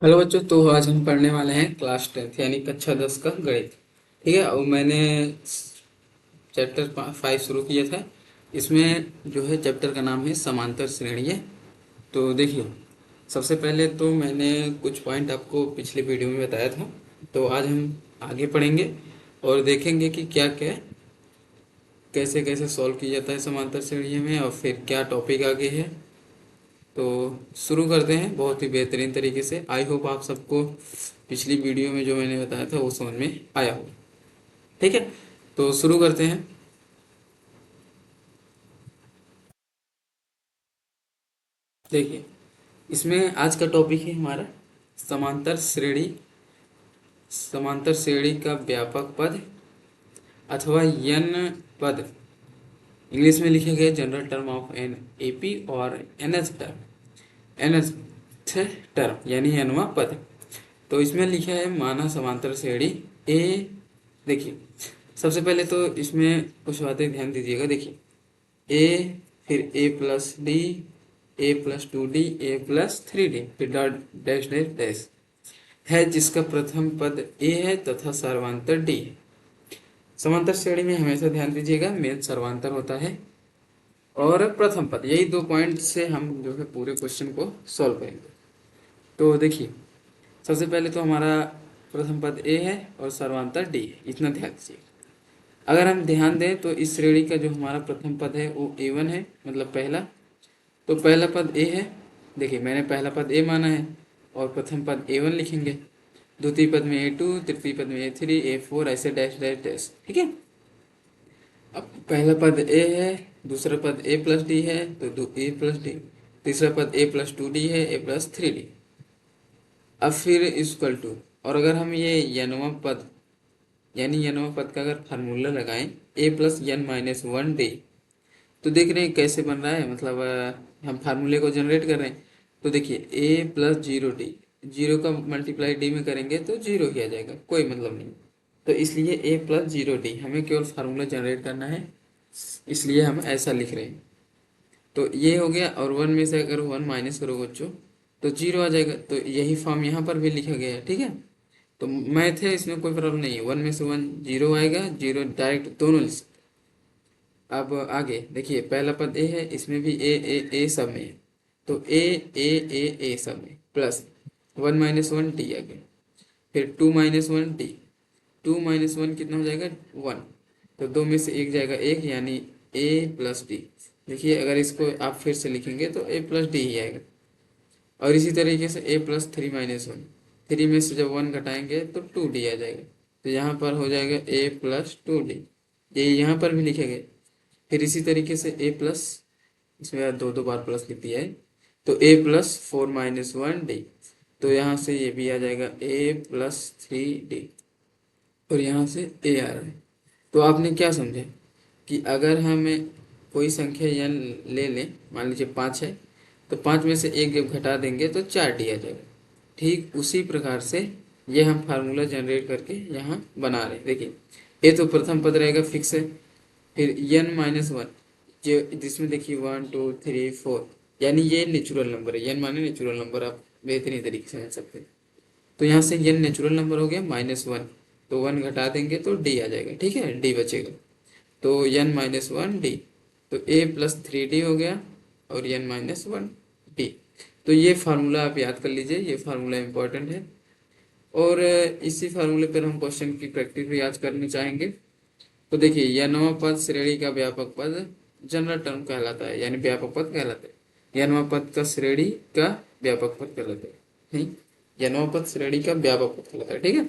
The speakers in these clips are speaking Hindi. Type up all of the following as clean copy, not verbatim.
हेलो बच्चों। तो आज हम पढ़ने वाले हैं क्लास 10th यानी कक्षा 10 का गणित। ठीक है। और मैंने चैप्टर 5 शुरू किया था। इसमें जो है चैप्टर का नाम है समांतर श्रेणीय। तो देखिए, सबसे पहले तो मैंने कुछ पॉइंट आपको पिछले वीडियो में बताया था। तो आज हम आगे पढ़ेंगे और देखेंगे कि क्या क्या कैसे कैसे सॉल्व किया जाता है समांतर श्रेणीय में, और फिर क्या टॉपिक आगे है। तो शुरू करते हैं बहुत ही बेहतरीन तरीके से। आई होप आप सबको पिछली वीडियो में जो मैंने बताया था वो समझ में आया हो। ठीक है, तो शुरू करते हैं। देखिए, इसमें आज का टॉपिक है हमारा समांतर श्रेणी। समांतर श्रेणी का व्यापक पद अथवा यन पद। इंग्लिश में लिखे गए general term of an AP और एनएस टर्म। एनएस टर्म यानी एनवा पद। तो इसमें लिखा है माना समांतर श्रेणी ए। देखिए, सबसे पहले तो इसमें कुछ बातें ध्यान दीजिएगा। देखिए, ए, फिर ए प्लस डी, ए प्लस 2d, ए प्लस 3d, फिर डॉट डैश डैश डैश है, जिसका प्रथम पद ए है तथा सर्वांतर डी है। समांतर श्रेणी में हमेशा ध्यान दीजिएगा, मेन सर्वांतर होता है और प्रथम पद, यही दो पॉइंट से हम जो है पूरे क्वेश्चन को सॉल्व करेंगे। तो देखिए, सबसे पहले तो हमारा प्रथम पद ए है और सर्वांतर डी है, इतना ध्यान दीजिए। अगर हम ध्यान दें तो इस श्रेणी का जो हमारा प्रथम पद है वो ए1 है, मतलब पहला। तो पहला पद ए है। देखिए, मैंने पहला पद ए माना है और प्रथम पद ए1 लिखेंगे। द्वितीय पद में ए2, तृतीय पद में ए3, ए4, ऐसे डैश डैश डैश। ठीक है। अब पहला पद ए है, दूसरा पद ए प्लस डी है तो दो ए प्लस डी, तीसरा पद ए प्लस 2d है, ए प्लस 3d। अब फिर इक्वल टू, और अगर हम ये यनवा पद यानी यनवा पद का अगर फार्मूला लगाएं, ए प्लस यन माइनस 1d, तो देख रहे हैं कैसे बन रहा है। मतलब हम फार्मूले को जनरेट कर रहे हैं। तो देखिए, ए प्लस 0d, जीरो का मल्टीप्लाई डी में करेंगे तो जीरो ही आ जाएगा, कोई मतलब नहीं। तो इसलिए ए प्लस 0d, हमें केवल फार्मूला जनरेट करना है, इसलिए हम ऐसा लिख रहे हैं। तो ये हो गया, और वन में से अगर वन माइनस करो बच्चों तो जीरो आ जाएगा। तो यही फॉर्म यहाँ पर भी लिखा गया है। ठीक है। तो मैथ है, इसमें कोई प्रॉब्लम नहीं है। वन में से वन जीरो आएगा, जीरो डायरेक्ट दोनों लिख सकते हैं। अब आगे देखिए, पहला पद ए है, इसमें भी ए सब में है। तो ए सब में plus one minus one d आ गया, फिर two minus one d. Two minus one कितना हो जाएगा? वन। तो दो में से एक जाएगा एक, यानी ए प्लस डी। देखिए, अगर इसको आप फिर से लिखेंगे तो ए प्लस डी ही आएगा। और इसी तरीके से a plus three minus one, three में से जब वन घटाएंगे तो 2d आ जाएगा। तो यहाँ पर हो जाएगा ए प्लस 2d, ये यहाँ पर भी लिखेंगे। फिर इसी तरीके से ए प्लस, इसमें दो दो बार प्लस लिख दिया है, तो ए प्लस 4 - 1d। तो यहाँ से ये भी आ जाएगा ए प्लस 3d, और यहाँ से ए आ रहा है। तो आपने क्या समझा कि अगर हमें कोई संख्या यन ले लें, मान लीजिए 5 है, तो 5 में से एक जब घटा देंगे तो 4d आ जाएगा। ठीक उसी प्रकार से ये हम फार्मूला जनरेट करके यहाँ बना रहे हैं। देखिए, ये तो प्रथम पद रहेगा फिक्स है, फिर यन माइनस वन, जो जिसमें देखिए 1 2 3 4, यानी ये नेचुरल नंबर है। यन माने नेचुरल नंबर, आप बेहतरीन तरीके से समझ सकते हैं। तो यहाँ से यन नेचुरल नंबर हो गया -1, तो वन घटा देंगे तो डी आ जाएगा। ठीक है, डी बचेगा। तो यन माइनस वन डी, तो ए प्लस 3d हो गया, और यन माइनस वन डी। तो ये फार्मूला आप याद कर लीजिए, ये फार्मूला इम्पोर्टेंट है। और इसी फार्मूले पर हम क्वेश्चन की प्रैक्टिस भी आज करनी चाहेंगे। तो देखिए, यनवा पद श्रेणी का व्यापक पद जनरल टर्म कहलाता है, यानी व्यापक पद कहलाता है। यनवा पद का श्रेणी का व्यापक पद कहलाता है। नहीं, यनवा पद श्रेणी का व्यापक पद कहलाता है। ठीक है।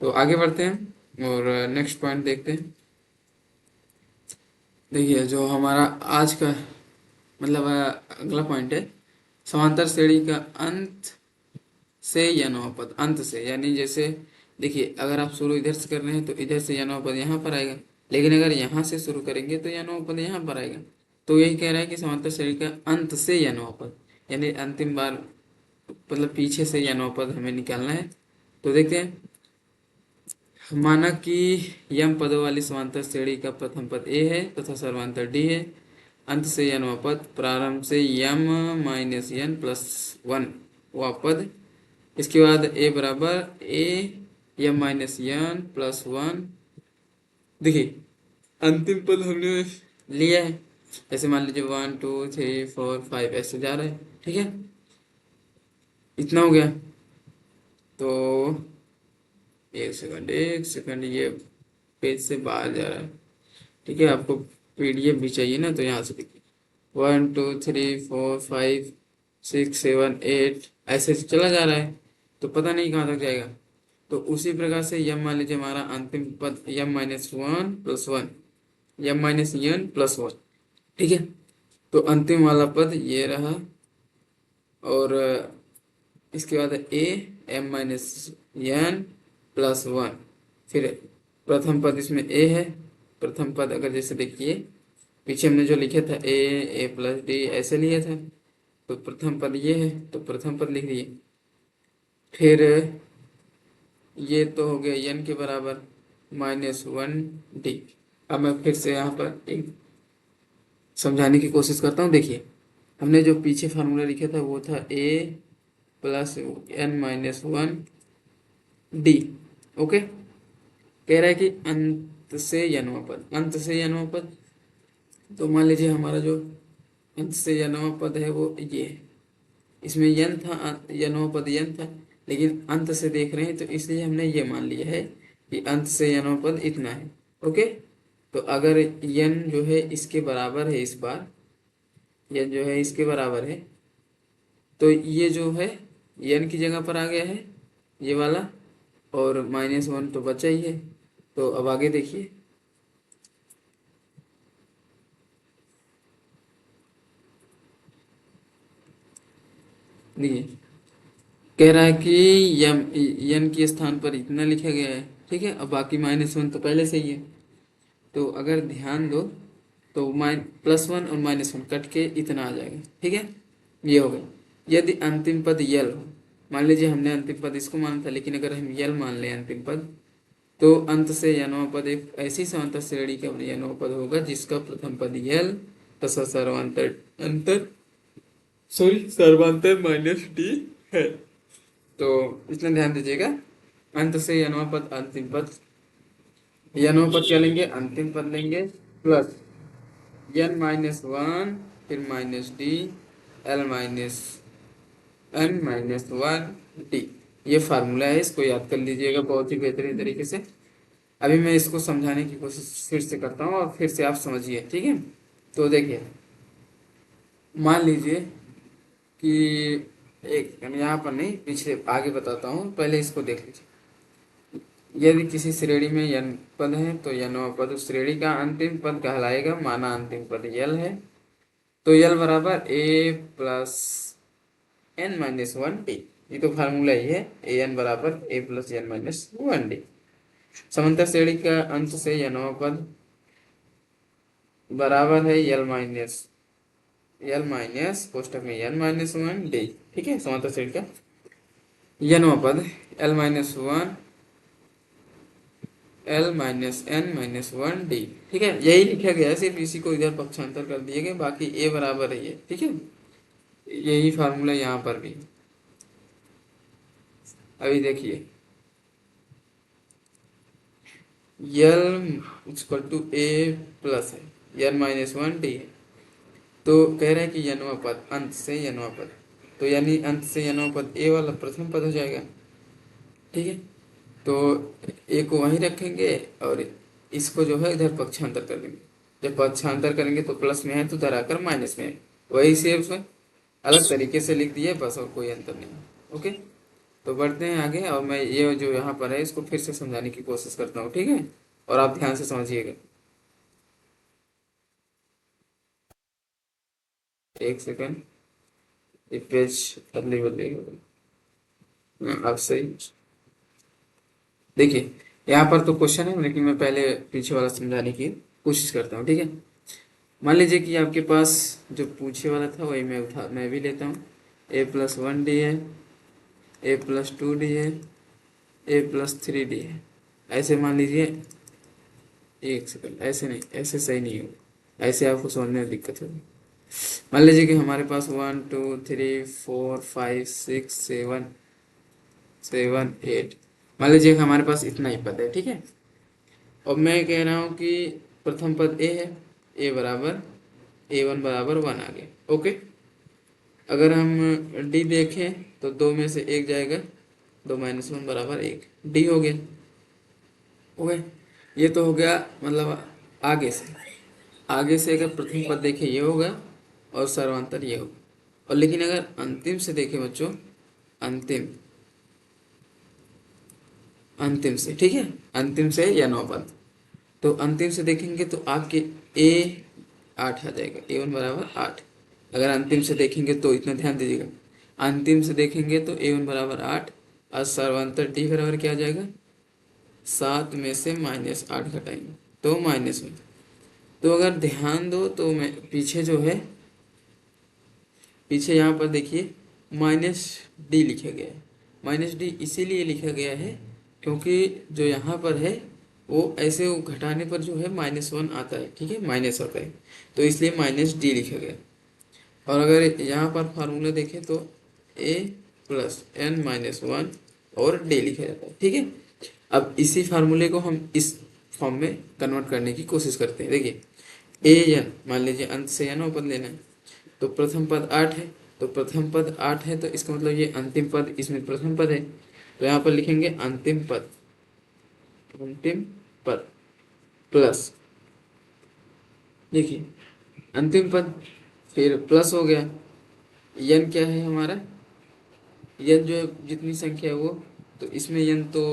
तो आगे बढ़ते हैं और नेक्स्ट पॉइंट देखते हैं। देखिए, जो हमारा आज का मतलब अगला पॉइंट है, समांतर श्रेणी का अंत से यनवा पद। अंत से यानी जैसे देखिए, अगर आप शुरू इधर से कर रहे हैं तो इधर से यनवा पद यहाँ पर आएगा, लेकिन अगर यहाँ से शुरू करेंगे तो यनवा पद यहाँ पर आएगा। तो यही कह रहा है कि समांतर श्रेणी का अंत से यनवा पद, यानी अंतिम बार, मतलब पीछे से यनवा पद हमें निकालना है। तो देखते हैं, माना कि यम पदों वाली समांतर श्रेणी का प्रथम पद ए है तथा सर्वांतर डी है। अंत से यनवा पद, प्रारंभ से m minus n plus one व पद इसके बाद ए बराबर a m minus n plus one. देखिए अंतिम पद हमने लिया है, ऐसे मान लीजिए 1 2 3 4 5 ऐसे जा रहा है, ठीक है, इतना हो गया। तो एक सेकंड ये पेज से बाहर जा रहा है, ठीक है, आपको पीडीएफ भी चाहिए ना, तो यहाँ से देखिए 1 2 3 4 5 6 7 8 ऐसे चला जा रहा है, तो पता नहीं कहाँ तक जाएगा। तो उसी प्रकार से यम मान लीजिए हमारा अंतिम पद यम माइनस वन प्लस वन, यम माइनस एन प्लस वन, ठीक है। तो अंतिम वाला पद ये रहा, और इसके बाद a m minus n plus one, फिर प्रथम पद इसमें ए है। प्रथम पद अगर जैसे देखिए पीछे हमने जो लिखे था ए प्लस डी ऐसे लिया था, तो प्रथम पद ये है, तो प्रथम पद लिख दिए। फिर ये तो हो गया एन के बराबर माइनस वन डी। अब मैं फिर से यहाँ पर एक समझाने की कोशिश करता हूँ। देखिए हमने जो पीछे फार्मूला लिखा था वो था a plus n minus one d. Okay, कह रहा है कि अंत से यनवा पद, अंत से यनवा पद। तो मान लीजिए हमारा जो अंत से यनवा पद है वो ये है, इसमें यन था, यनवा पद यन था, लेकिन अंत से देख रहे हैं तो इसलिए हमने ये मान लिया है कि अंत से यनवा पद इतना है। ओके, तो अगर यन जो है इसके बराबर है, इस बार यन जो है इसके बराबर है, तो ये जो है यन की जगह पर आ गया है ये वाला, और माइनस वन तो बचा ही है। तो अब आगे देखिए, देखिए कह रहा है कि यम यन के स्थान पर इतना लिखा गया है, ठीक है। अब बाकी माइनस वन तो पहले से ही है, तो अगर ध्यान दो तो प्लस वन और माइनस वन कट के इतना आ जाएगा, ठीक है, ये हो गया। यदि अंतिम पद यल हो, मान लीजिए हमने अंतिम पद इसको माना था, लेकिन अगर हम यल मान लें अंतिम पद, तो अंत से यनवा पद एक ऐसी समांतर श्रेणी का यनवा पद होगा जिसका प्रथम पद यल तथा सर्वांतर अंतर सर्वांतर माइनस डी है। तो इसमें ध्यान दीजिएगा, अंत से यनवा पद अंतिम पद, यनवा पद क्या लेंगे, अंतिम पद लेंगे, प्लस एन माइनस वन, फिर minus d, l minus n minus one d. ये फार्मूला है, इसको याद कर लीजिएगा बहुत ही बेहतरीन तरीके से। अभी मैं इसको समझाने की कोशिश फिर से करता हूँ और फिर से आप समझिए, ठीक है। तो देखिए मान लीजिए कि एक यहाँ पर नहीं, पीछे आगे बताता हूँ, पहले इसको देख लीजिए। यदि किसी श्रेणी में यन पद है तो यनवा पद उस श्रेणी का अंतिम पद कहलाएगा। माना अंतिम पद यल है, तो यल बराबर a plus n minus one d. ये तो फार्मूला ही है, ए एन बराबर a plus n minus one d. समांतर श्रेणी का अंत से यनवा पद बराबर है यल माइनस कोष्टक में एन माइनस वन डी, ठीक है। समांतर श्रेणी का यनवा पद l minus one l minus n minus one d, ठीक है। यही लिखा गया है, सिर्फ इसी को इधर पक्षांतर कर दिए गए, बाकी ए बराबर है ये, ठीक है। यही फार्मूला यहाँ पर भी। अभी देखिए यल इक्वल टू ए प्लस है एन माइनस वन डी है, तो कह रहे हैं कि यनवा पद अंत से यनवा पद, तो यानी अंत से यनवा पद ए वाला प्रथम पद हो जाएगा, ठीक है। तो ए को वहीं रखेंगे और इसको जो है इधर पक्षांतर कर देंगे। जब पक्षांतर करेंगे तो प्लस में है तो इधर आकर माइनस में है, वही से उसमें अलग तरीके से लिख दिए बस, और कोई अंतर नहीं। ओके, तो बढ़ते हैं आगे, और मैं ये जो यहाँ पर है इसको फिर से समझाने की कोशिश करता हूँ, ठीक है, और आप ध्यान से समझिएगा। एक सेकंड, ये पेज अदली बदली हो गई। आप सही देखिए, यहाँ पर तो क्वेश्चन है, लेकिन मैं पहले पीछे वाला समझाने की कोशिश करता हूँ, ठीक है। मान लीजिए कि आपके पास जो पूछे वाला था वही मैं भी लेता हूँ। ए प्लस वन डी है, ए प्लस टू डी है, ए प्लस थ्री डी है, ऐसे मान लीजिए। एक सेकंड, ऐसे नहीं, ऐसे सही नहीं होगा, ऐसे आपको समझने में दिक्कत होगी। मान लीजिए कि हमारे पास 1 2 3 4 5 6 7 7 8। मान लीजिए हमारे पास इतना ही पद है, ठीक है। अब मैं कह रहा हूँ कि प्रथम पद ए है, ए बराबर A1 बराबर 1 आ गया, ओके। अगर हम डी देखें तो 2 में से 1 जाएगा, 2 माइनस 1 बराबर 1, डी हो गया, ओके। ये तो हो गया मतलब आगे से अगर प्रथम पद देखें ये होगा और सर्वांतर ये होगा। और लेकिन अगर अंतिम से देखें बच्चों, अंतिम अंतिम से, ठीक है, अंतिम से या नौ पद, तो अंतिम से देखेंगे तो आपके ए 8 आ जाएगा, A1 बराबर 8। अगर अंतिम से देखेंगे तो इतना ध्यान दीजिएगा, अंतिम से देखेंगे तो A1 बराबर 8 और सर्वांतर डी बराबर क्या आ जाएगा, 7 में से -8 घटाएंगे तो -1। तो अगर ध्यान दो तो मैं पीछे जो है, पीछे यहाँ पर देखिए -d लिखा गया है। -d इसीलिए लिखा गया है क्योंकि जो यहाँ पर है वो ऐसे घटाने पर जो है -1 आता है, ठीक है, माइनस आता है, तो इसलिए -d लिखा गया। और अगर यहाँ पर फार्मूला देखें तो a प्लस n-1 और d लिखा जाता है, ठीक है। अब इसी फार्मूले को हम इस फॉर्म में कन्वर्ट करने की कोशिश करते हैं। देखिए an, मान लीजिए अंत से n पद लेना है, तो प्रथम पद 8 है, तो प्रथम पद 8 है तो इसका मतलब ये अंतिम पद इसमें प्रथम पद है, तो यहाँ पर लिखेंगे अंतिम पद प्लस, देखिए अंतिम पद फिर प्लस हो गया, यन क्या है हमारा, यन जो है जितनी संख्या है वो, तो इसमें यन तो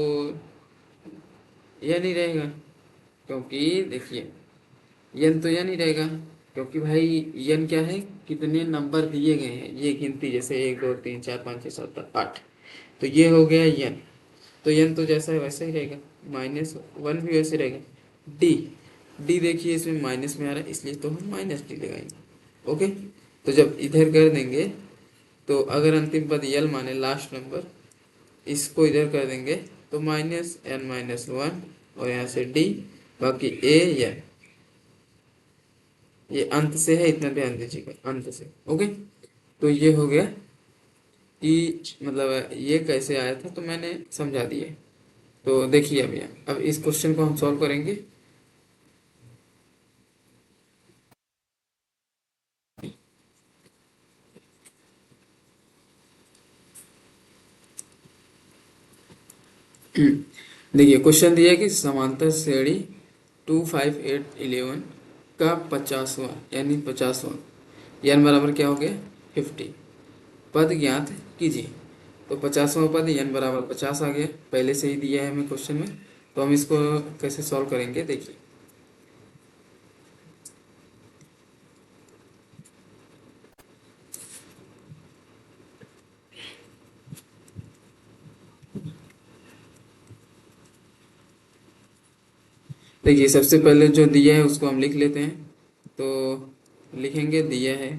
यह नहीं रहेगा, क्योंकि देखिए यन तो यह नहीं रहेगा, क्योंकि भाई यन क्या है, कितने नंबर दिए गए हैं ये गिनती, जैसे 1 2 3 4 5 6 7 8, तो ये हो गया यन, तो यन तो जैसा है वैसा ही रहेगा, -1 भी वैसे रहेगा। डी डी देखिए इसमें माइनस में आ रहा है इसलिए तो हम -d लगाएंगे, ओके। तो जब इधर कर देंगे तो अगर अंतिम पद यल माने लास्ट नंबर, इसको इधर कर देंगे तो -n-1 और यहाँ से d, बाकी a या ये अंत से है, इतना ध्यान दीजिएगा, अंत से, ओके। तो ये हो गया कि मतलब ये कैसे आया था तो मैंने समझा दिया। तो देखिए अब इस क्वेश्चन को हम सॉल्व करेंगे। देखिए क्वेश्चन दिया है कि समांतर श्रेणी 2 5 8 11 का 50वां यानी 50वां n बराबर क्या हो गया 50 पद ज्ञात कीजिए। तो 50वां पद n बराबर 50 आ गया, पहले से ही दिया है हमें क्वेश्चन में, तो हम इसको कैसे सॉल्व करेंगे देखिए। देखिए सबसे पहले जो दिया है उसको हम लिख लेते हैं, तो लिखेंगे दिया है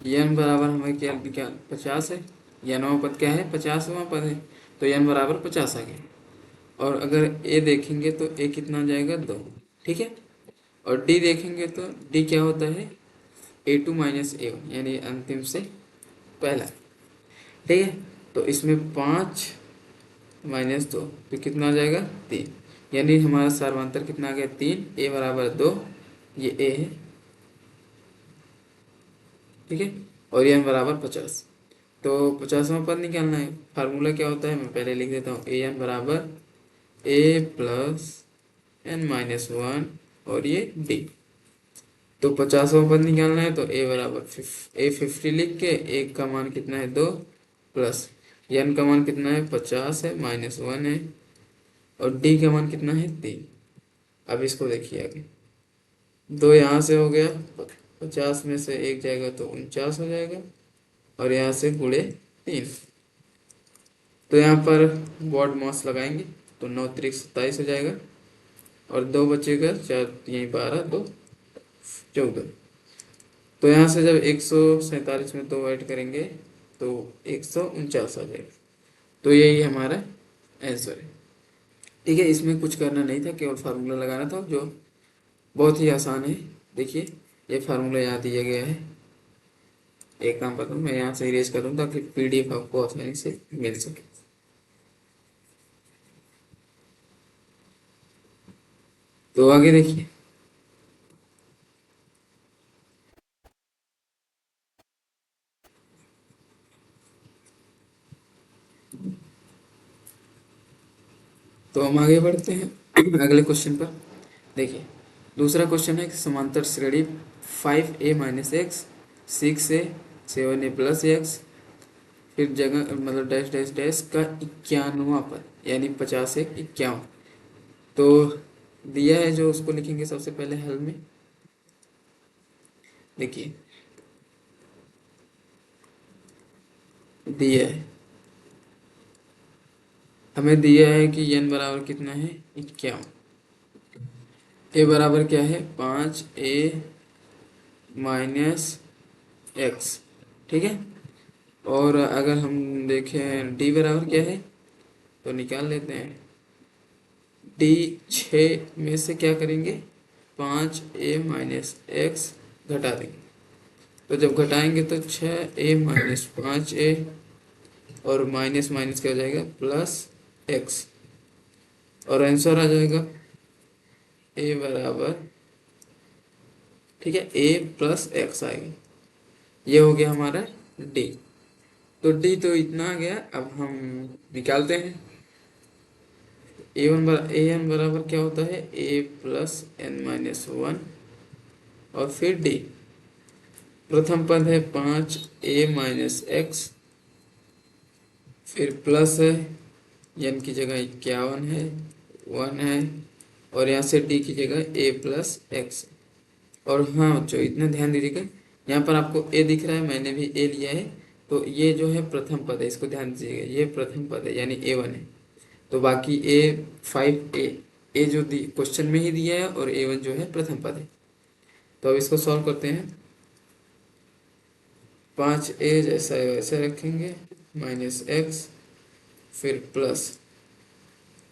n बराबर हमें क्या क्या 50 है, nवां पद क्या है 50वां पद है, तो n बराबर 50 आ गया। और अगर a देखेंगे तो a कितना आ जाएगा 2, ठीक है। और d देखेंगे तो d क्या होता है A2 माइनस A1 यानी अंतिम से पहला, ठीक है। तो इसमें 5 -2 तो कितना आ जाएगा 3, यानी हमारा सर्वांतर कितना आ गया 3, a बराबर 2, ये a है, ठीक है। और n बराबर 50, तो 50वां पद निकालना है। फार्मूला क्या होता है मैं पहले लिख देता हूँ, an बराबर a प्लस n-1 और ये d। तो 50वां पद निकालना है तो a बराबर a 50 लिख के एक का मान कितना है 2 प्लस n का मान कितना है 50 है -1 है और d का मान कितना है 3। अब इसको देखिए आगे, 2 यहाँ से हो गया, 50 में से 1 जाएगा तो 49 हो जाएगा और यहाँ से गुणे 3, तो यहाँ पर बॉड मास लगाएंगे तो 9 त्रिक 27 हो जाएगा और 2 बचेगा, 4 यहीं 12 2 14। तो यहाँ से जब 147 में 2 ऐड करेंगे तो 149 आ जाएगा। तो यही हमारा आंसर है, ठीक है। इसमें कुछ करना नहीं था, केवल फार्मूला लगाना था जो बहुत ही आसान है। देखिए ये फार्मूला यहाँ दिया गया है, एक काम करता हूँ, मैं यहाँ से इरेज कर दूँ ताकि PDF आपको आसानी से मिल सके। तो आगे देखिए, तो हम आगे बढ़ते हैं अगले क्वेश्चन पर। देखिए, दूसरा क्वेश्चन है कि समांतर श्रेणी 5a-x, 6a, 7a plus x, फिर जगह मतलब डैश डैश डैश का 91वां पद, यानी 50 से 51। तो दिया है जो उसको लिखेंगे सबसे पहले हल में। देखिए, दिया है, हमें दिया है कि n बराबर कितना है, 51। a बराबर क्या है, 5a माइनस एक्स, ठीक है। और अगर हम देखें d बराबर क्या है, तो निकाल लेते हैं। d 6 में से क्या करेंगे, 5a माइनस एक्स घटा देंगे। तो जब घटाएंगे तो 6a माइनस 5a, और माइनस माइनस क्या हो जाएगा, प्लस एक्स, और आंसर आ जाएगा a बराबर, ठीक है, a प्लस एक्स आएगा। ये हो गया हमारा d। तो d तो इतना आ गया। अब हम निकालते हैं ए एन बराबर क्या होता है, a प्लस एन माइनस 1, और फिर d। प्रथम पद है 5a माइनस एक्स, फिर प्लस है, एन की जगह 51 है, 1 है, और यहाँ से d की जगह a प्लस एक्स। और हाँ बच्चों, इतना ध्यान दीजिएगा, यहाँ पर आपको a दिख रहा है, मैंने भी a लिया है। तो ये जो है प्रथम पद है, इसको ध्यान दीजिएगा, ये प्रथम पद है यानी a1 है। तो बाकी A जो क्वेश्चन में ही दिया है, और A1 जो है प्रथम पद है। तो अब इसको सॉल्व करते हैं। 5a जैसा है वैसा रखेंगे, माइनस एक्स, फिर प्लस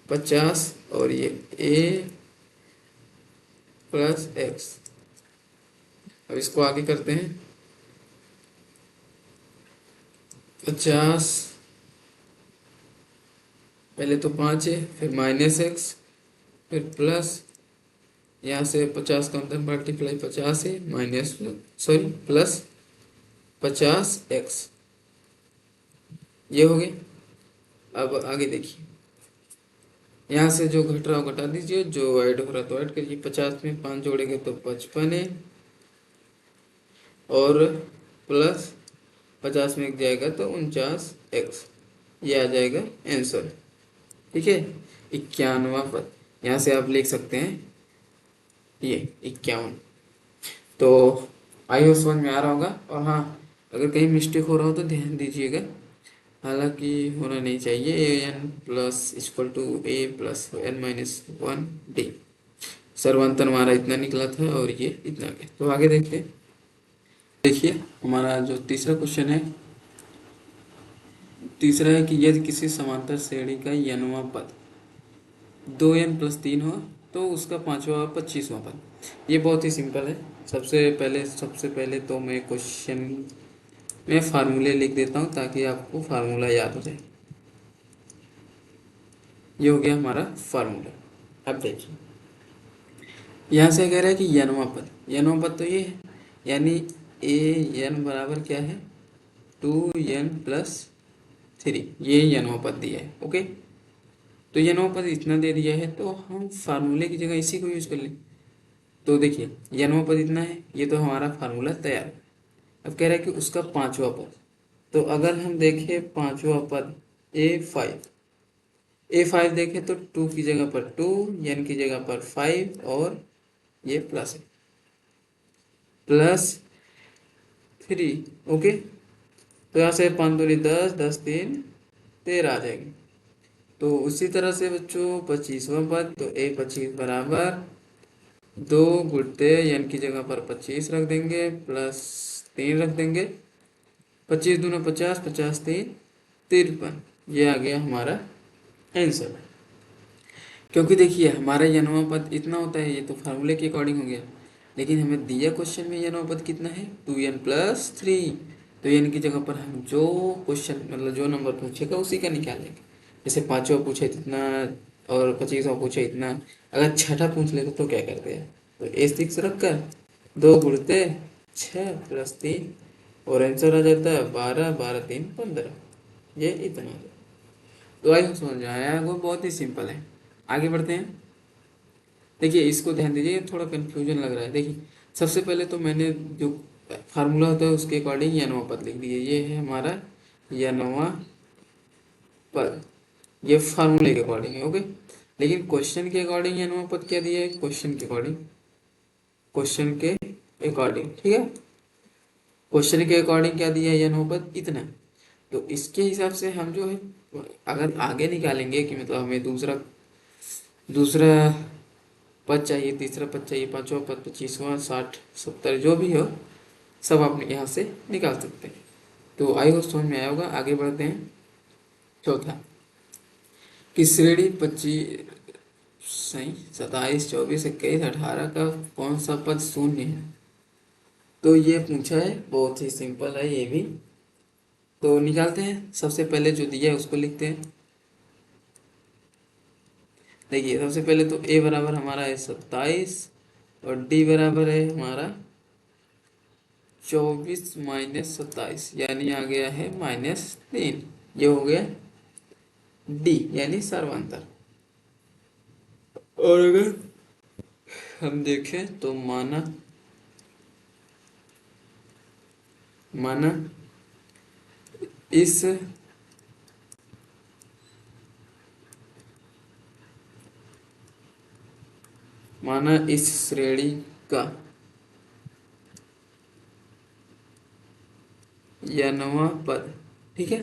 50, और ये a प्लस एक्स। अब इसको आगे करते हैं। 50, पहले तो 5 है, फिर माइनस एक्स, फिर प्लस, यहाँ से 50 का अंदर मल्टीप्लाई 50 है, माइनस सॉरी प्लस 50x, ये हो गया। अब आगे देखिए, यहाँ से जो घट रहा हो घटा दीजिए, जो ऐड हो रहा तो ऐड करिए। 50 में 5 जोड़ेंगे तो 55 है, और प्लस 50 में एक जाएगा तो 49x, ये आ जाएगा आंसर, ठीक है। 91वां पद, यहाँ से आप लिख सकते हैं ये 51। तो आई होप समझ में आ रहा होगा। और हाँ, अगर कहीं मिस्टेक हो रहा हो तो ध्यान दीजिएगा, हालांकि होना नहीं चाहिए। A n plus equal to a plus n minus 1d, सर्वांतर हमारा इतना निकला था और ये इतना गया। तो आगे देखते हैं। देखिए, हमारा जो तीसरा क्वेश्चन है, तीसरा है कि यदि किसी समांतर श्रेणी का n वां पद 2n प्लस 3 हो, तो उसका 5वां और 25वां पद। ये बहुत ही सिंपल है। सबसे पहले तो मैं क्वेश्चन में फार्मूले लिख देता हूँ ताकि आपको फार्मूला याद हो जाए। ये हो गया हमारा फार्मूला। अब देखिए, यहाँ से कह रहा है कि यनवा पद तो ये है, यानी ए एन बराबर क्या है, 2n प्लस 3, ये यनवा पद दिया है। ओके, तो यनवा पद इतना दे दिया है, तो हम फार्मूले की जगह इसी को यूज कर लें। तो देखिए, यनवा पद इतना है, ये तो हमारा फार्मूला तैयार है। अब कह रहा है कि उसका 5वां पद, तो अगर हम देखें 5वां पद A5 देखें तो 2 की जगह पर 2, n की जगह पर 5, और ये प्लस है, प्लस 3। ओके, तो यहाँ से 5 दूनी 10, 10 3 13 आ जाएगी। तो उसी तरह से बच्चों 25वां पद, तो A25 बराबर 2 गुणते n की जगह पर 25 रख देंगे, प्लस 3 रख देंगे, 25 दूना 50, 50 3 53। ये आ गया हमारा आंसर। क्योंकि देखिए, हमारा यनवा पद इतना होता है, ये तो फार्मूले के अकॉर्डिंग हो गया, लेकिन हमें दिया क्वेश्चन में यनवा पद कितना है, 2n प्लस 3। तो एन की जगह पर हम जो क्वेश्चन मतलब जो नंबर पूछेगा उसी का निकालेंगे। जैसे 5वां पूछे इतना और 25वां पूछे इतना, अगर छठा पूछ लेते तो क्या करते हैं, तो A6 रख कर 2 गुणते 6 + 3 और आंसर आ जाता है 12, 12 3 15। ये इतना। तो आई समझ में आया, वो बहुत ही सिंपल है। आगे बढ़ते हैं। देखिए इसको ध्यान दीजिए, थोड़ा कंफ्यूजन लग रहा है। देखिए सबसे पहले तो मैंने जो फार्मूला होता है उसके अकॉर्डिंग यनवा पद लिख दिए। ये है हमारा यनवा पद, ये फार्मूले के अकॉर्डिंग है। ओके, लेकिन क्वेश्चन के अकॉर्डिंग यनवा पद क्या दिया है, क्वेश्चन के अकॉर्डिंग, क्वेश्चन के अकॉर्डिंग, ठीक है। क्वेश्चन के अकॉर्डिंग क्या दिया है, यनवा पद इतना। तो इसके हिसाब से हम जो है अगर आगे निकालेंगे कि मतलब हमें दूसरा दूसरा पद चाहिए, तीसरा पद चाहिए, पांचवा पद, 25वां, 60, 70 जो भी हो सब आप यहाँ से निकाल सकते हैं। तो आई होप समझ में आया होगा। आगे बढ़ते हैं। चौथा कि श्रेणी 25, सही 27, 24, 21, 18 का कौन सा पद शून्य है। तो ये पूछा है, बहुत ही सिंपल है ये भी। तो निकालते हैं। सबसे पहले जो दिया है उसको लिखते हैं। देखिए सबसे पहले तो ए बराबर हमारा है 27 और डी बराबर है हमारा 24 - 27, यानी आ गया है -3। ये हो गया डी यानी सर्वांतर। और अगर हम देखें तो माना माना इस माना इस श्रेणी का यनवा पद, ठीक है,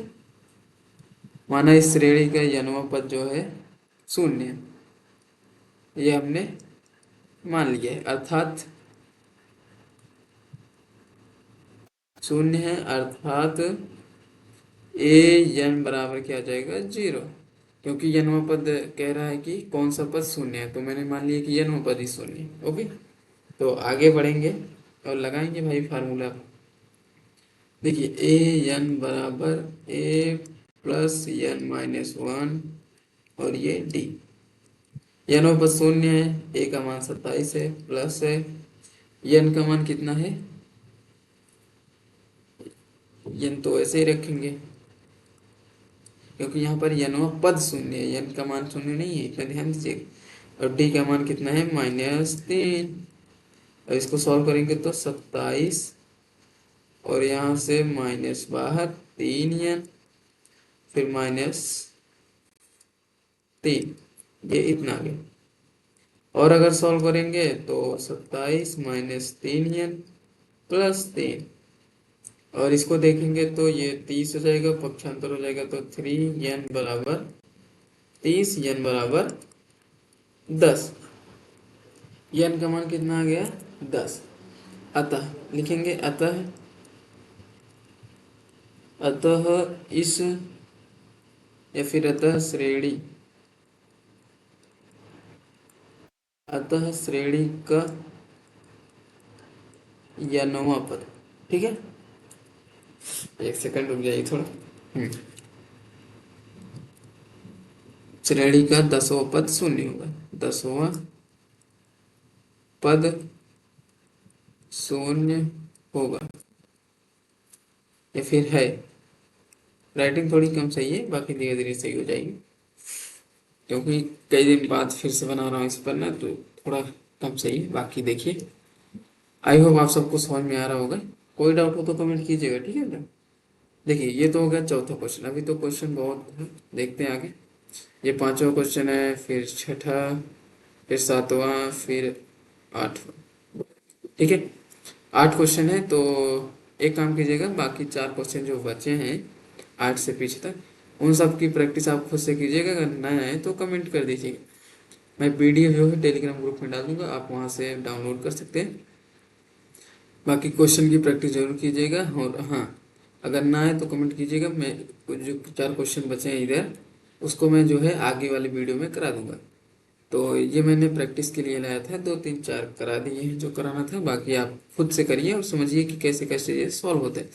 माना इस श्रेणी का यनवा पद जो है शून्य है, ये हमने मान लिया है। अर्थात शून्य है, अर्थात ए एन बराबर क्या आ जाएगा 0, क्योंकि यनवा पद कह रहा है कि कौन सा पद शून्य है, तो मैंने मान लिया कि यनवा पद ही शून्य है। ओके, तो आगे बढ़ेंगे और लगाएंगे भाई फार्मूला। देखिए ए एन बराबर ए प्लस एन -1 और ये डी। यनवा पद शून्य है, ए का मान 27 है, प्लस है एन का मान कितना है, एन तो ऐसे ही रखेंगे क्योंकि यहाँ पर यनवा पद शून्य है, यन का मान शून्य नहीं है, इतना ध्यान दीजिए। और डी का मान कितना है -3। और इसको सॉल्व करेंगे तो 27 और यहाँ से माइनस बाहर 3n, फिर -3, ये इतना आ गया। और अगर सॉल्व करेंगे तो 27 - 3n + 3, और इसको देखेंगे तो ये 30 हो जाएगा, पक्षांतर हो जाएगा तो 3n बराबर 30, n बराबर 10। n का मान कितना आ गया 10। अतः लिखेंगे अतः इस या फिर अतः श्रेणी का यनवा पद, ठीक है। एक सेकंड रुक जाइए थोड़ा। श्रेणी का 10वां पद शून्य होगा, 10वां पद शून्य होगा, या फिर है। राइटिंग थोड़ी कम सही है, बाकी धीरे धीरे सही हो जाएगी, क्योंकि कई दिन बाद फिर से बना रहा हूँ इस पर ना, तो थोड़ा कम सही है। बाकी देखिए, आई होप आप सबको समझ में आ रहा होगा। कोई डाउट हो तो कमेंट कीजिएगा, ठीक है ना। देखिए ये तो हो गया चौथा क्वेश्चन। अभी तो क्वेश्चन बहुत है, देखते हैं आगे। ये 5वां क्वेश्चन है, फिर 6ठा, फिर 7वां, फिर 8वां, ठीक है। 8 क्वेश्चन है, तो एक काम कीजिएगा, बाकी 4 क्वेश्चन जो बचे हैं 8 से पीछे तक, उन सब की प्रैक्टिस आप खुद से कीजिएगा। अगर नए आए तो कमेंट कर दीजिएगा। मैं पीडीएफ जो है टेलीग्राम ग्रुप में डाल दूंगा, आप वहाँ से डाउनलोड कर सकते हैं। बाकी क्वेश्चन की प्रैक्टिस जरूर कीजिएगा। और हाँ, अगर ना आए तो कमेंट कीजिएगा, मैं जो 4 क्वेश्चन बचे हैं इधर, उसको मैं जो है आगे वाली वीडियो में करा दूंगा। तो ये मैंने प्रैक्टिस के लिए लाया था, 2 3 4 करा दिए हैं जो कराना था। बाकी आप खुद से करिए और समझिए कि कैसे कैसे ये सॉल्व होते हैं।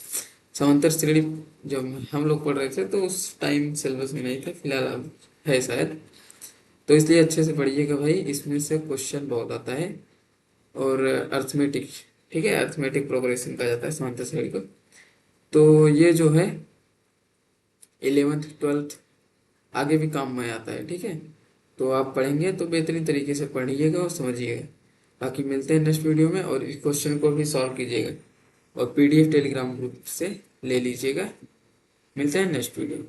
समांतर श्रेणी जब हम लोग पढ़ रहे थे तो उस टाइम सिलेबस में नहीं था, फिलहाल अब है शायद। तो इसलिए अच्छे से पढ़िएगा भाई, इसमें से क्वेश्चन बहुत आता है। और अर्थमेटिक, ठीक है, अर्थमेटिक प्रोग्रेशन कहा जाता है समांतर श्रेणी को। तो ये जो है 11th 12th आगे भी काम में आता है, ठीक है। तो आप पढ़ेंगे तो बेहतरीन तरीके से पढ़िएगा और समझिएगा। बाकी मिलते हैं नेक्स्ट वीडियो में, और इस क्वेश्चन को भी सॉल्व कीजिएगा और पीडीएफ टेलीग्राम ग्रुप से ले लीजिएगा। मिलते हैं नेक्स्ट वीडियो में।